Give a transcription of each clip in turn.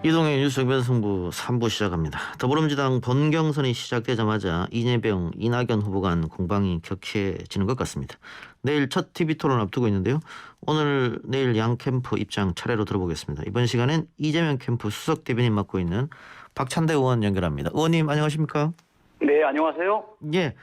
이동의 뉴스 정면승부 3부 시작합니다. 더불어민주당 본경선이 시작되자마자 이재명, 이낙연 후보 간 공방이 격해지는 것 같습니다. 내일 첫 TV토론 앞두고 있는데요. 오늘 내일 양 캠프 입장 차례로 들어보겠습니다. 이번 시간엔 이재명 캠프 수석 대변인 맡고 있는 박찬대 의원 연결합니다. 의원님 안녕하십니까? 네, 안녕하세요. 예.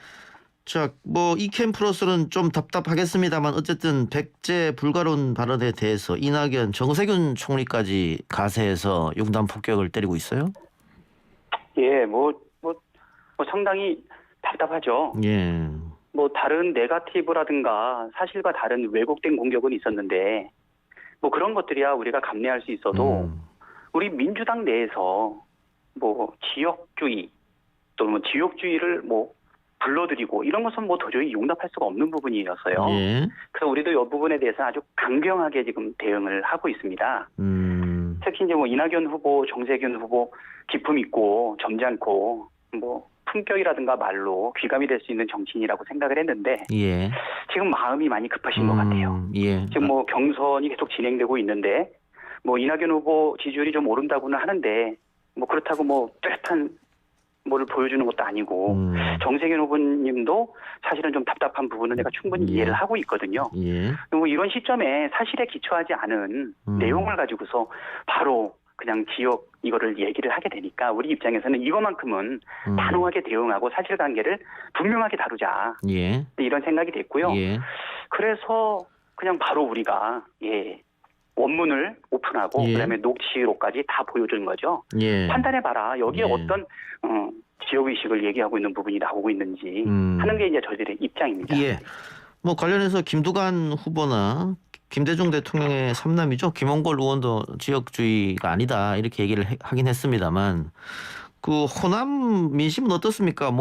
자, 이 캠프로서는 좀 답답하겠습니다만 어쨌든 백제 불가론 발언에 대해서 이낙연, 정세균 총리까지 가세해서 융단 폭격을 때리고 있어요. 예, 상당히 답답하죠. 예. 다른 네거티브라든가 사실과 다른 왜곡된 공격은 있었는데, 그런 것들이야 우리가 감내할 수 있어도, 우리 민주당 내에서 지역주의, 또는 지역주의를 불러들이고 이런 것은 도저히 용납할 수가 없는 부분이어서요. 예. 그래서 우리도 이 부분에 대해서 아주 강경하게 지금 대응을 하고 있습니다. 특히 이제 이낙연 후보, 정세균 후보 기품 있고 점잖고 품격이라든가 말로 귀감이 될 수 있는 정치인이라고 생각을 했는데 예. 지금 마음이 많이 급하신 것 같아요. 예. 지금 경선이 계속 진행되고 있는데 이낙연 후보 지지율이 좀 오른다고는 하는데 그렇다고 뚜렷한 뭐를 보여주는 것도 아니고 정세균 후보님도 사실은 좀 답답한 부분은 내가 충분히 이해를 하고 있거든요. 예. 이런 시점에 사실에 기초하지 않은 내용을 가지고서 바로 그냥 지역 이거를 얘기를 하게 되니까 우리 입장에서는 이것만큼은 단호하게 대응하고 사실관계를 분명하게 다루자. 예. 이런 생각이 됐고요. 예. 그래서 그냥 바로 우리가 원문을 오픈하고 예. 그다음에 녹취록까지 다 보여준 거죠. 예. 판단해봐라. 여기에 예. 어떤 지역의식을 얘기하고 있는 부분이 나오고 있는지 하는 게 이제 저희들의 입장입니다. 예. 관련해서 김두관 후보나 김대중 대통령의 삼남이죠. 김홍걸 의원도 지역주의가 아니다 이렇게 얘기를 하긴 했습니다만 그 호남 민심은 어떻습니까?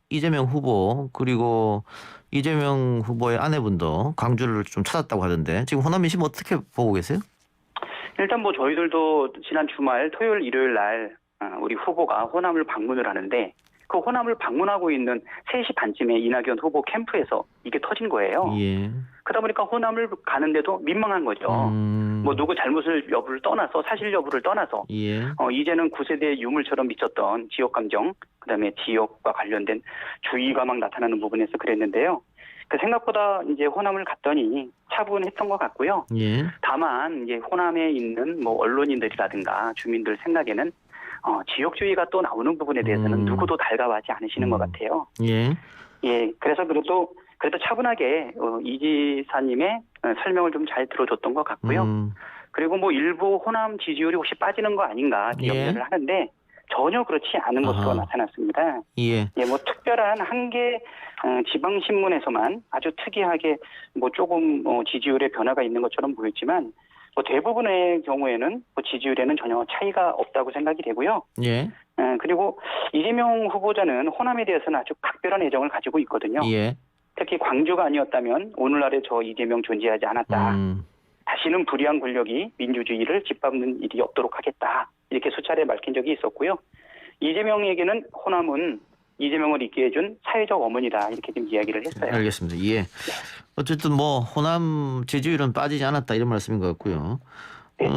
이재명 후보 그리고 이재명 후보의 아내분도 광주를 좀 찾았다고 하던데 지금 호남 민심 어떻게 보고 계세요? 일단 저희들도 지난 주말 토요일 일요일 날 우리 후보가 호남을 방문을 하는데 그 호남을 방문하고 있는 3시 반쯤에 이낙연 후보 캠프에서 이게 터진 거예요. 예. 그러다 보니까 호남을 가는데도 민망한 거죠. 누구 잘못을 여부를 떠나서 사실 여부를 떠나서 예. 이제는 9세대 유물처럼 미쳤던 지역 감정 그다음에 지역과 관련된 주의가 막 나타나는 부분에서 그랬는데요. 그 생각보다 이제 호남을 갔더니 차분했던 것 같고요. 예. 다만 이제 호남에 있는 언론인들이라든가 주민들 생각에는 지역주의가 또 나오는 부분에 대해서는 누구도 달가워하지 않으시는 것 같아요. 예. 예, 그래서 그래도 차분하게 이 지사님의 설명을 좀 잘 들어줬던 것 같고요. 그리고 일부 호남 지지율이 혹시 빠지는 거 아닌가 염려를 하는데 전혀 그렇지 않은 것으로 나타났습니다. 예. 특별한 한 개 지방 신문에서만 아주 특이하게 조금 지지율의 변화가 있는 것처럼 보였지만 대부분의 경우에는 지지율에는 전혀 차이가 없다고 생각이 되고요. 예. 그리고 이재명 후보자는 호남에 대해서는 아주 각별한 애정을 가지고 있거든요. 예. 특히 광주가 아니었다면 오늘날의 저 이재명 존재하지 않았다. 다시는 불의한 권력이 민주주의를 짓밟는 일이 없도록 하겠다. 이렇게 수차례 밝힌 적이 있었고요. 이재명에게는 호남은 이재명을 있게 해준 사회적 어머니다. 이렇게 좀 이야기를 했어요. 알겠습니다. 예. 어쨌든 호남 지지율은 빠지지 않았다 이런 말씀인 것 같고요. 네.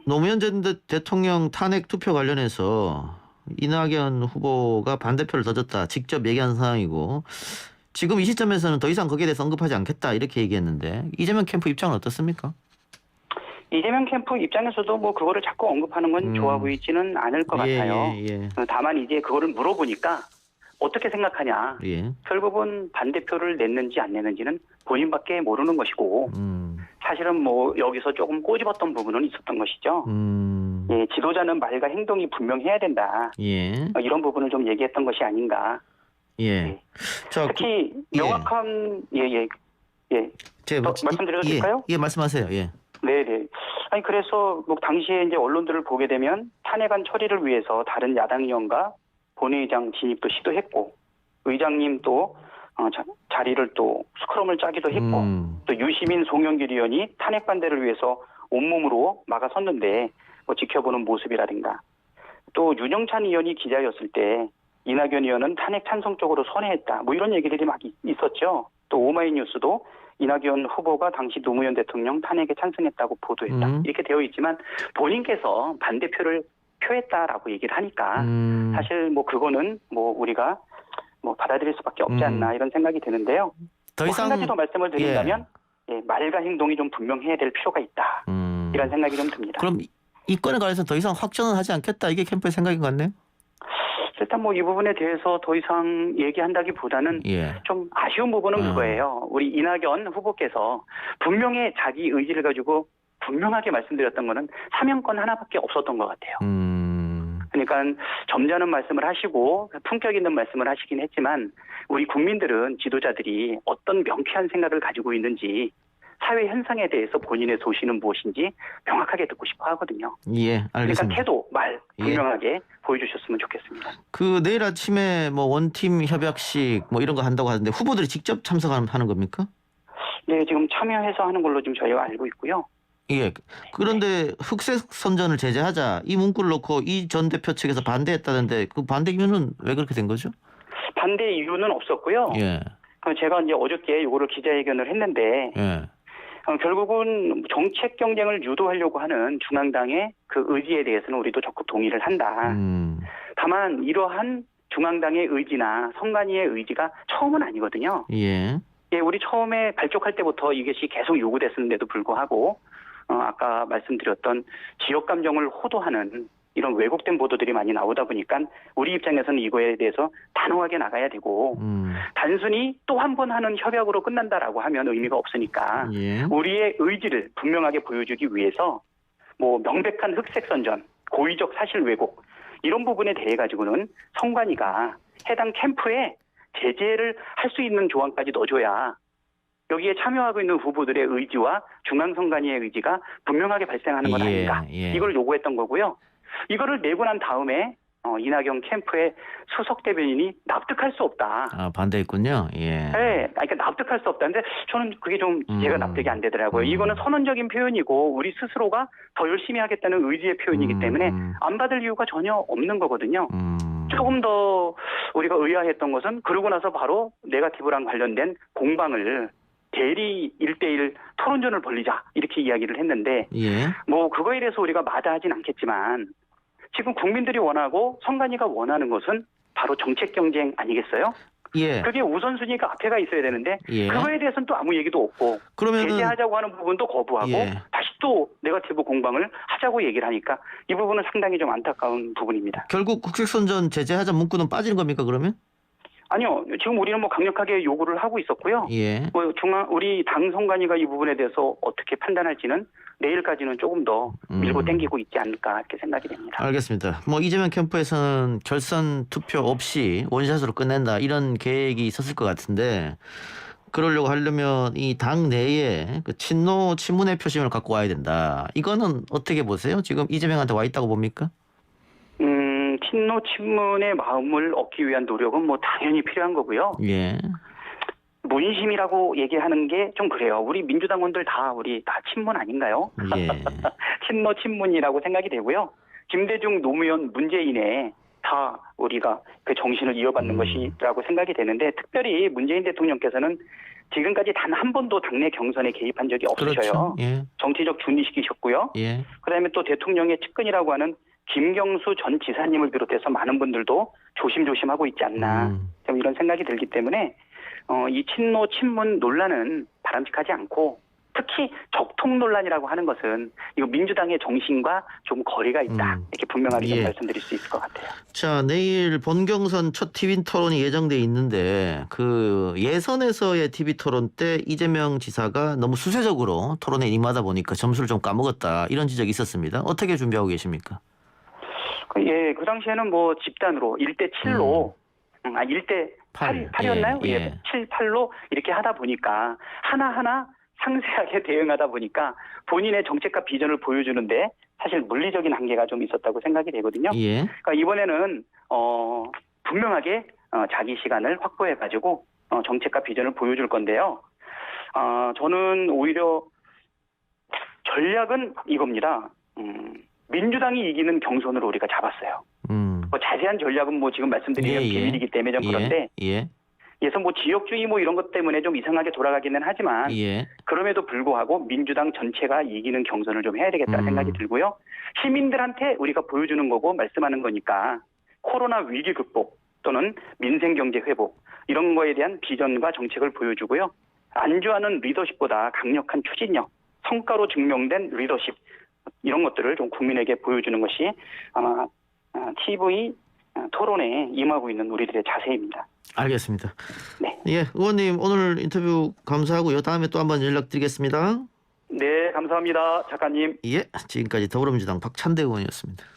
노무현 전 대통령 탄핵 투표 관련해서 이낙연 후보가 반대표를 던졌다 직접 얘기한 상황이고 지금 이 시점에서는 더 이상 거기에 대해서 언급하지 않겠다 이렇게 얘기했는데 이재명 캠프 입장은 어떻습니까? 이재명 캠프 입장에서도 그거를 자꾸 언급하는 건 좋아 보이지는 않을 것 같아요. 예. 다만 이제 그거를 물어보니까 어떻게 생각하냐. 예. 결국은 반대표를 냈는지 안 냈는지는 본인밖에 모르는 것이고 사실은 여기서 조금 꼬집었던 부분은 있었던 것이죠. 예, 지도자는 말과 행동이 분명해야 된다. 예. 이런 부분을 좀 얘기했던 것이 아닌가. 예. 자, 특히 명확한 예. 제가 말씀드려도 될까요? 예, 말씀하세요. 예. 네네. 아니 그래서 당시에 이제 언론들을 보게 되면 탄핵안 처리를 위해서 다른 야당 의원과 본회의장 진입도 시도했고 의장님 또 자리를 또 스크럼을 짜기도 했고 또 유시민 송영길 의원이 탄핵 반대를 위해서 온몸으로 막아섰는데 지켜보는 모습이라든가 또 윤영찬 의원이 기자였을 때 이낙연 의원은 탄핵 찬성 쪽으로 선회했다. 이런 얘기들이 막 있었죠. 또 오마이뉴스도 이낙연 후보가 당시 노무현 대통령 탄핵에 찬성했다고 보도했다. 이렇게 되어 있지만 본인께서 반대표를 표했다라고 얘기를 하니까 사실 뭐 그거는 뭐 우리가 뭐 받아들일 수밖에 없지 않나 이런 생각이 드는데요. 더 뭐 이상 한 가지 더 말씀을 드린다면 예, 말과 행동이 좀 분명해야 될 필요가 있다. 이런 생각이 좀 듭니다. 그럼 이 건에 관해서 더 이상 확정은 하지 않겠다. 이게 캠프의 생각인 것 같네요. 일단 뭐 이 부분에 대해서 더 이상 얘기한다기보다는 좀 아쉬운 부분은 그거예요. 우리 이낙연 후보께서 분명히 자기 의지를 가지고 분명하게 말씀드렸던 거는 사명권 하나밖에 없었던 것 같아요. 그러니까 점잖은 말씀을 하시고 품격 있는 말씀을 하시긴 했지만 우리 국민들은 지도자들이 어떤 명쾌한 생각을 가지고 있는지 사회 현상에 대해서 본인의 소신은 무엇인지 명확하게 듣고 싶어 하거든요. 예, 알겠습니다. 그러니까 태도, 말 분명하게 보여주셨으면 좋겠습니다. 그 내일 아침에 뭐 원팀 협약식 뭐 이런 거 한다고 하는데 후보들이 직접 참석하는 겁니까? 네, 지금 참여해서 하는 걸로 좀 저희가 알고 있고요. 예. 그런데 흑색 선전을 제재하자 이 문구를 놓고 이 전 대표 측에서 반대했다는데 그 반대 이유는 왜 그렇게 된 거죠? 반대 이유는 없었고요. 예. 제가 이제 어저께 이거를 기자회견을 했는데 결국은 정책 경쟁을 유도하려고 하는 중앙당의 그 의지에 대해서는 우리도 적극 동의를 한다. 다만 이러한 중앙당의 의지나 선관위의 의지가 처음은 아니거든요. 예. 예, 우리 처음에 발족할 때부터 이것이 계속 요구됐었는데도 불구하고 아까 말씀드렸던 지역 감정을 호도하는 이런 왜곡된 보도들이 많이 나오다 보니까 우리 입장에서는 이거에 대해서 단호하게 나가야 되고 단순히 또 한 번 하는 협약으로 끝난다라고 하면 의미가 없으니까 우리의 의지를 분명하게 보여주기 위해서 뭐 명백한 흑색 선전, 고의적 사실 왜곡 이런 부분에 대해 가지고는 선관위가 해당 캠프에 제재를 할 수 있는 조항까지 넣어줘야 여기에 참여하고 있는 후보들의 의지와 중앙선관위의 의지가 분명하게 발생하는 것 아닌가. 이걸 요구했던 거고요. 이거를 내고 난 다음에 이낙연 캠프의 수석 대변인이 납득할 수 없다. 아, 반대했군요. 예. 네, 그러니까 납득할 수 없다는데 저는 그게 좀 제가 납득이 안 되더라고요. 이거는 선언적인 표현이고 우리 스스로가 더 열심히 하겠다는 의지의 표현이기 때문에 안 받을 이유가 전혀 없는 거거든요. 조금 더 우리가 의아했던 것은 그러고 나서 바로 네거티브랑 관련된 공방을 대리 1대1 토론전을 벌리자 이렇게 이야기를 했는데 뭐 그거에 대해서 우리가 마다하진 않겠지만 지금 국민들이 원하고 선관위가 원하는 것은 바로 정책 경쟁 아니겠어요? 그게 우선순위가 앞에가 있어야 되는데 그거에 대해서는 또 아무 얘기도 없고 제재하자고 하는 부분도 거부하고 다시 또 네거티브 공방을 하자고 얘기를 하니까 이 부분은 상당히 좀 안타까운 부분입니다. 결국 국책선전 제재하자 문구는 빠지는 겁니까 그러면? 아니요. 지금 우리는 뭐 강력하게 요구를 하고 있었고요. 뭐 우리 당 선관위가 이 부분에 대해서 어떻게 판단할지는 내일까지는 조금 더 밀고 당기고 있지 않을까 이렇게 생각이 됩니다. 알겠습니다. 뭐 이재명 캠프에서는 결선 투표 없이 원샷으로 끝낸다 이런 계획이 있었을 것 같은데 그러려고 하려면 이 당 내에 그 친노 친문의 표심을 갖고 와야 된다. 이거는 어떻게 보세요? 지금 이재명한테 와 있다고 봅니까? 친노 친문의 마음을 얻기 위한 노력은 뭐 당연히 필요한 거고요. 문심이라고 얘기하는 게 좀 그래요. 우리 민주당원들 우리 다 친문 아닌가요? 친노 친문이라고 생각이 되고요. 김대중, 노무현, 문재인의 다 우리가 그 정신을 이어받는 것이라고 생각이 되는데 특별히 문재인 대통령께서는 지금까지 단 한 번도 당내 경선에 개입한 적이 없으셔요. 정치적 준이시키셨고요. 그다음에 또 대통령의 측근이라고 하는 김경수 전 지사님을 비롯해서 많은 분들도 조심조심하고 있지 않나 좀 이런 생각이 들기 때문에 이 친노 친문 논란은 바람직하지 않고 특히 적통 논란이라고 하는 것은 이거 민주당의 정신과 좀 거리가 있다 이렇게 분명하게 좀 말씀드릴 수 있을 것 같아요. 자, 내일 본경선 첫 TV 토론이 예정돼 있는데 그 예선에서의 TV 토론 때 이재명 지사가 너무 수세적으로 토론에 임하다 보니까 점수를 좀 까먹었다 이런 지적이 있었습니다. 어떻게 준비하고 계십니까? 그 당시에는 뭐 집단으로 1대7로 1대 8이었나요? 7, 8로 이렇게 하다 보니까 하나하나 상세하게 대응하다 보니까 본인의 정책과 비전을 보여주는데 사실 물리적인 한계가 좀 있었다고 생각이 되거든요. 그러니까 이번에는 분명하게 자기 시간을 확보해가지고 정책과 비전을 보여줄 건데요. 저는 오히려 전략은 이겁니다. 민주당이 이기는 경선으로 우리가 잡았어요. 뭐 자세한 전략은 뭐 지금 말씀드리면 비밀이기 때문에 좀 그런데 그래서 뭐 지역주의 뭐 이런 것 때문에 좀 이상하게 돌아가기는 하지만 예. 그럼에도 불구하고 민주당 전체가 이기는 경선을 좀 해야 되겠다 생각이 들고요. 시민들한테 우리가 보여주는 거고 말씀하는 거니까 코로나 위기 극복 또는 민생 경제 회복 이런 거에 대한 비전과 정책을 보여주고요. 안주하는 리더십보다 강력한 추진력, 성과로 증명된 리더십 이런 것들을 좀 국민에게 보여주는 것이 아마 TV 토론에 임하고 있는 우리들의 자세입니다. 알겠습니다. 네. 예, 의원님 오늘 인터뷰 감사하고요. 다음에 또 한번 연락드리겠습니다. 네, 감사합니다. 작가님. 예, 지금까지 더불어민주당 박찬대 의원이었습니다.